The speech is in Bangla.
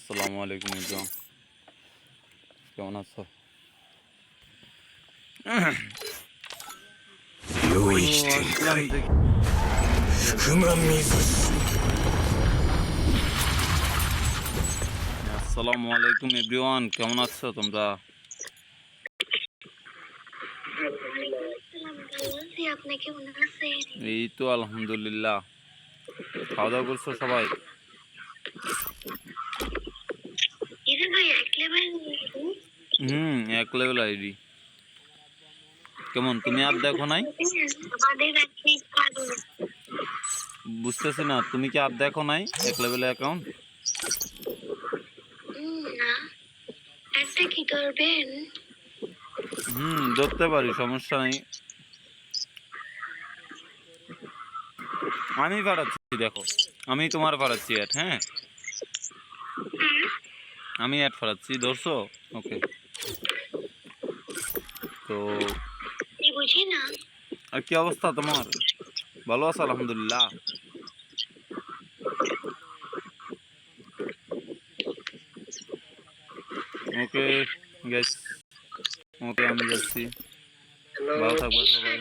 আসসালামু আলাইকুম ইব্রাহিম, কেমন আছো? 用意してんかい福間水氏 আসসালামু আলাইকুম এভরিওয়ান, কেমন আছো তোমরা? এই তো আলহামদুলিল্লাহ। খাওয়া দাওয়া করছো সবাই? এক লেভেল আইডি। কেমন, তুমি আর দেখো নাই? বুঝতেছি না, তুমি কি আর দেখো নাই এক লেভেলে অ্যাকাউন্ট? ধরতে পারি, সমস্যা নেই। আমি পাঠাচ্ছি, দেখো আমি তোমার পাঠাচ্ছি অ্যাড। হ্যাঁ, আমি অ্যাড পাঠাচ্ছি, ধরছো? ওকে, তো আর কি অবস্থা তোমার? ভালো আছো? আলহামদুলিল্লাহ। ওকে গাইস, ওকে আমি যাচ্ছি, ভালো থাকবে সবাই।